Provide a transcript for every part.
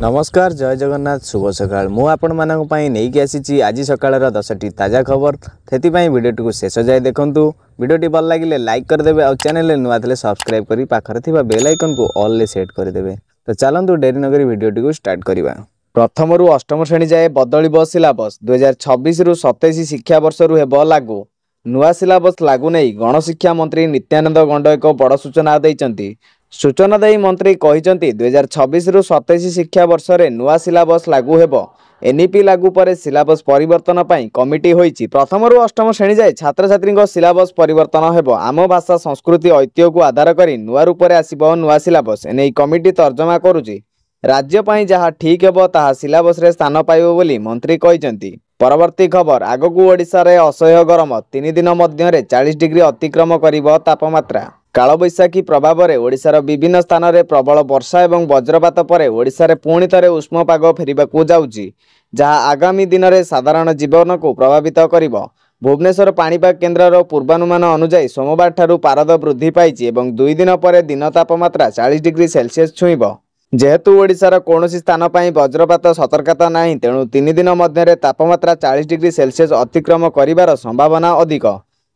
नमस्कार जय जगन्नाथ शुभ सकाळ मु आपण मानक पई नेकी आसीची आज सकाळर 10टी ताजा खबर थेति पई वीडियो को शेष जाय देखंतु वीडियोटी भल लागिले लाइक कर देबे और चैनल ले नुआ थले सब्सक्राइब करी पाखर थिबा बेल आइकन को ऑल ले सेट कर देबे। तो चलंतु डेरी नगरी वीडियोटी को स्टार्ट करिबा। प्रथम रु अष्टम श्रेणी जाए बदलिबो सिलेबस 2026 रु 27 शिक्षा वर्ष रु हेबो लागू। नुआ सिलेबस लागू नै गणशिक्षा मंत्री नित्यानंद गंड एक बड़ सूचना दैचंती। सूचना दे मंत्री कहिचंती 2026 रु 27 शिक्षा वर्ष रे नुआ सिलेबस लागू हेबो। एनईपी लागू पर सिलेबस परिवर्तन पई कमिटी होईची। प्रथम रु अष्टम श्रेणी जाए छात्र छात्री सिलेबस परिवर्तन हेबो। आम भाषा संस्कृति ऐतिह्य को आधार करी नुआ रूप रे आसीबो नुआ सिलेबस। एनै कमिटी तर्जमा करूची। राज्य पई जहा ठीक हेबो ताहा सिलेबस रे स्थान पाइबो बोली मंत्री कहिचंती। परवर्ती खबर आगकू ओडिशा रे असह्य गरम 3 दिन मध्य रे 40 डिग्री अतिक्रम करिबो तापमात्रा। कालबैशाखी प्रभाव में ओडिशार विभिन्न स्थान में प्रबल वर्षा और वज्रपात पर ओडिशा रे पुणी थे उष्म पाग फेरिबाकू जाउची, जहाँ आगामी दिन में साधारण जीवन को प्रभावित करिबो। भुवनेश्वर पाणीपाग केन्द्र पूर्वानुमान अनुसार सोमवार ठारू पारद वृद्धि पाई और 2 दिन पर दिन तापमात्रा 40 डिग्री सेल्सियस छुईब। जेहेतु ओडिशार कौनसी स्थान पर वज्रपात सतर्कता नहीं, तेणु 3 दिन मध्य तापमात्रा 40 डिग्री सेल्सियस अतिक्रम करिबार संभावना अधिक।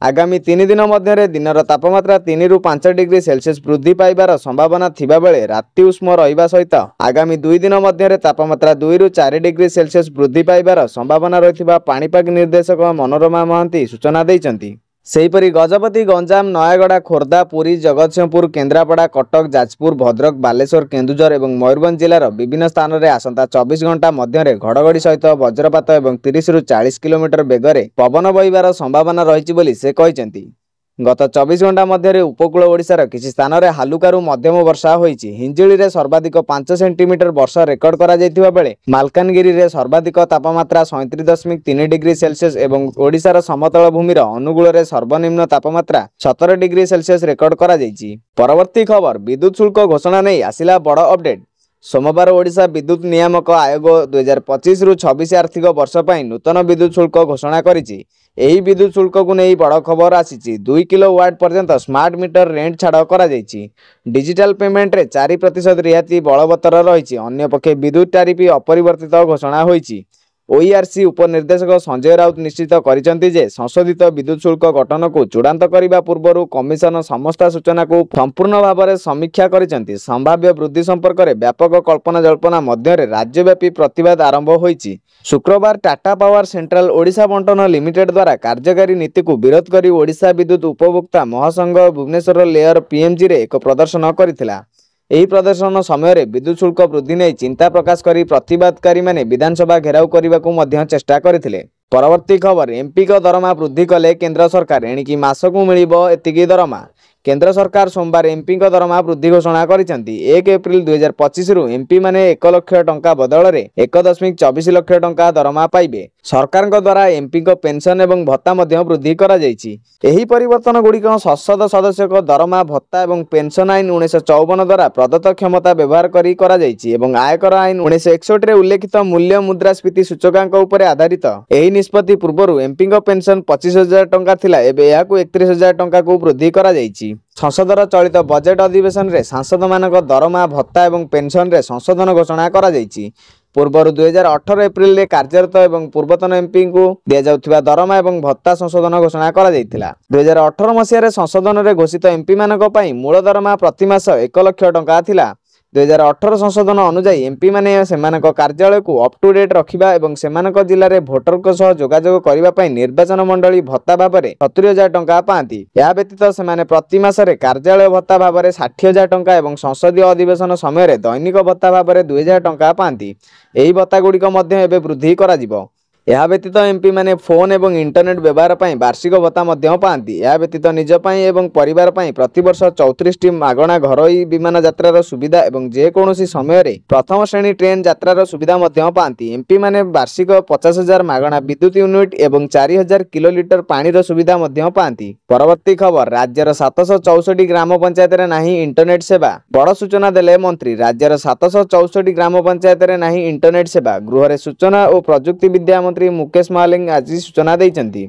आगामी 3 दिन मध्य दिनर तापमात्रा 3 रु 5 डिग्री सेल्सियस वृद्धि पाइबार संभावना थिबा बेले राति उष्म रहिबा सहित आगामी 2 दिन मध्य तापमात्रा 2 रु 4 डिग्री सेल्सियस वृद्धि पाइबार संभावना रहिथिबा पाणीपाग निर्देशक मनोरमा महांती सूचना दैचंती। सेहीपरि गजपति गंजाम नयागड़ा खोर्धा पुरी जगतसिंहपुर केन्द्रापड़ा कटक जाजपुर भद्रक बालेश्वर केन्दुझर और मयूरभंज जिलार विभिन्न स्थान में आसंता 24 घंटा मध्य घड़घड़ी सहित वज्रपात और 30 रु 40 किलोमीटर बेगरे पवन बहिबार संभावना रही बोली से कहते। गत 24 घंटा मध्य उपकूल ओडिशार किसी स्थान में हालुकारु मध्यम वर्षा होईची। हिंजिली रे सर्वाधिक 5 सेंटीमीटर वर्षा रेकर्ड करा जायतिबा बेले मालकानगिरी रे सर्वाधिक तापमात्रा 37.3 डिग्री सेल्सियस एवं ओडिशार समतल भूमिर अनुगुल रे सर्वनिम्न तापमात्रा 17 डिग्री सेल्सियस रेकर्ड करा जायची। परवर्ती खबर विद्युत शुल्क घोषणा नहीं आसिला बड़ अपडेट। सोमवार ओडिशा विद्युत नियामक आयोग 2025 रु 26 आर्थिक वर्ष पर नूतन विद्युत शुल्क घोषणा करिछि। एही विद्युत शुल्क को नहीं बड़ खबर आसी 2 किलोवाट पर्यंत स्मार्ट मीटर रेंट छाड़ करा जायछि। डिजिटल पेमेंट रे 4% रियायती बलवत्तर रही। अन्य पक्षे विद्युत टारिफ अपरिवर्तित घोषणा होईछि। ओईआरसी उपनिर्देशक संजय राउत निश्चित करिसेंति जे संशोधित विद्युत शुल्क गठन को चूड़ांत करने पूर्व कमिशन समस्त सूचना को संपूर्ण भाव में समीक्षा करिसेंति। संभाव्य वृद्धि संपर्क में व्यापक कल्पना जल्पना मध्य राज्यव्यापी प्रतिवाद आरंभ होईछि। शुक्रवार टाटा पावर सेंट्रल ओडिशा बंटन लिमिटेड द्वारा कार्यकारी नीति को विरोध करी ओडिशा विद्युत उपभोक्ता महासंघ भुवनेश्वर लेयर पीएमजी रे एक प्रदर्शन करथिला। एही प्रदर्शन समय विद्युत शुल्क वृद्धि नहीं चिंता प्रकाश करी प्रतिवादकारी माने विधानसभा घेराव करने को चेष्टा करथिले। परवर्ती खबर एमपी का दरमा वृद्धि कले केंद्र सरकार। एणिकी मासकू मिलिबो एतिकी दरमा। केंद्र सरकार सोमवार एमपी का दरमा वृद्धि घोषणा करिसेंति। 1 एप्रिल 2025 रु एमपी माने 1 लाख टंका बदल में 1.24 लाख टंका दरमा पाइबे। सरकार द्वारा एमपी को पेंशन एवं भत्ता मध्य वृद्धि करा जायछि। एही परिवर्तन गुड़िक संसद सदस्य को दरमा भत्ता एवं पेंशन आईन 1954 द्वारा प्रदत्त क्षमता व्यवहार करी करा जायछि एवं आयकर आईन 1961 रे उल्लेखित मूल्य मुद्रास्फीति सूचकांक उपर आधारित। एही निष्पत्ति पूर्व एमपी को पेंशन 25,000 टंका थिला, एबे याकू 31,000 टंका को वृद्धि करा जायछि। संसदर चलित बजेट अधिवेशन रे सांसद मानक दरमा भत्ता एवं पेंशन रे संशोधन घोषणा करा जायछि। पूर्व 2018 एप्रिल रे कार्यरत एवं पूर्वतन एमपी को दिया जाउथिबा दरमा एवं भत्ता संशोधन घोषणा करा जायथिला। 2018 मसीह रे संशोधन रे घोषित एमपी मानक पई मूल दरमा प्रति मास 1 लाख टंका थिला। 2018 संशोधन अनुसार एमपी माने सेमानक कार्यालय को अप टू डेट रखिबा एवं सेमानक जिल्ला रे भोटर को सह जोगाजोग करिबा पई निर्वाचन मंडली भत्ता भाव में 70,000 टंका पाती। या व्यतीत सेमाने प्रति मास रे कार्यालय भत्ता भाव में 60,000 टंका एवं संसदीय अधिवेशन समय रे दैनिक भत्ता भाव में 2,000 टंका पाती। एही भत्ता गुड़िक मध्य एबे वृद्धि करा जिवो। यह व्यतीत एमपी माने फोन एवं इंटरनेट व्यवहार पर वार्षिक भत्ता पाती। यह व्यतीत निज एवं परिवार प्रति वर्ष 34 मागणा घरोई विमान यात्रार सुविधा एवं जेकोसी समय प्रथम श्रेणी ट्रेन यात्रार सुविधा पाती। एमपी माने वार्षिक 50,000 मागणा विद्युत यूनिट एवं 4,000 किलोलिटर पानी सुविधा पाती। परवर्ती खबर राज्यर 764 ग्राम पंचायत नहीं इंटरनेट सेवा। बड़ सूचना देले मंत्री। राज्यर 764 ग्राम पंचायत नहीं इंटरनेट सेवा। गृह सूचना और प्रजुक्ति विद्या मंत्री मुकेश महालिंग आज सूचना दैचंती।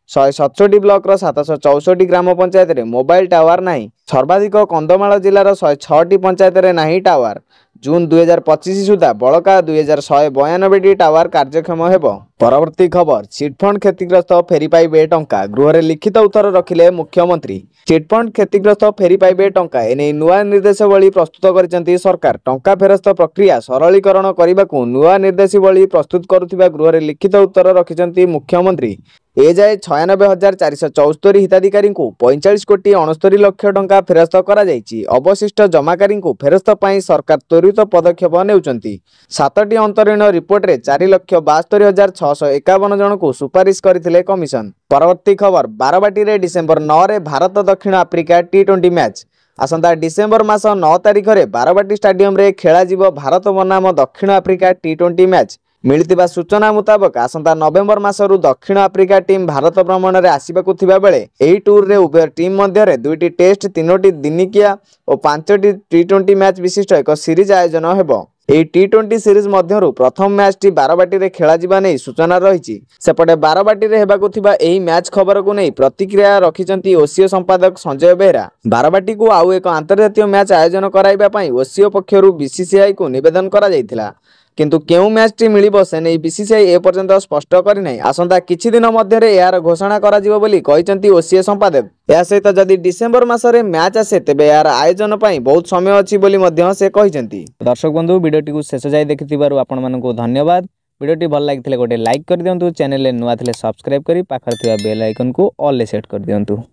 167 ब्लॉक 764 ग्राम पंचायत रे मोबाइल टावर नहीं। सर्वाधिक कंधमाल जिलार 106 पंचायत रे नहीं टावर। जून 2025 सुधा बड़का 2192 टावर कार्यक्षम हेब। परवर्ती खबर चिटफंड क्षतिग्रस्त फेरी पाइबे टंका गृह लिखित उत्तर रखिले मुख्यमंत्री। चिटफंड क्षतिग्रस्त फेरी पाइबे टंका एने नुआ निर्देशावली प्रस्तुत करिसेंती सरकार। टंका फेरस्त प्रक्रिया सरलीकरण करने को नुआ निर्देशावली प्रस्तुत करुथिबा गृह लिखित उत्तर रखिसेंती मुख्यमंत्री। ए जाए 96,474 हिताधिकारी को 45,69,00,000 टंका फेरस्त करा जायछि। अवशिष्ट जमाकारी को फेरस्त पाई सरकार त्वरित पदक्षेप नेउचंती। 7टी अंतरीण रिपोर्ट रे 4,72,651 जन को सुपारिश करथिले कमिशन। परवर्ती खबर बारवाटी रे डिसेंबर 9 रे भारत दक्षिण आफ्रिका T20 मैच। आसंता डिसेंबर मास 9 तारिख रे बारवाटी स्टेडियम रे खेला जिवो भारत बनाम दक्षिण आफ्रिका T20 मैच। मिलतिबा सूचना मुताबक आसंता नवेम्बर मासरू दक्षिण आफ्रिका टीम भारत भ्रमण में आसवाक बेले यही टूर रे उभय टीम मध्य 2टी टेस्ट 3टी दिनिकिया और 5टी T20 मैच विशिष्ट एक सीरीज आयोजन हेबो। एही T20 सीरीज मध्यरु प्रथम मैच टी बारवाटी रे खेला जिबा नै सूचना रहिछि। सेपटे बारवाटी रे हेबाकु थिबा एही मैच खबर को नै प्रतिक्रिया रखिचंती ओसीओ संपादक संजय बेहरा। बारवाटी को आउ एक अंतर्राष्ट्रीय मैच आयोजन कराइबा पई ओसीओ पक्षरु बीसीसीआई को निवेदन करा जायतिला, किंतु केउ मैच टी मिलिबो से नै बीसीसीआई ए पर्यंत स्पष्ट करि नै। आसंता किछि दिन मध्य रे यार घोषणा करा जिवो बोली कहिचंती ओसीए संपादक। या सहित जदि डिसेंबर मासरे मैच आसे तेबे यार आयोजन पई बहुत समय अछि बोली मध्य से कहिचंती। दर्शक बंधु वीडियोटी को शेष जाय देखिथिबारु आपण मानकु धन्यवाद। वीडियोटी भल लागिथिले गोटे लाइक कर दियंतु, चैनल ले नुआ थिले सब्सक्राइब करी पाखर थिबा बेल आइकन को ऑल ले सेट कर दियंतु।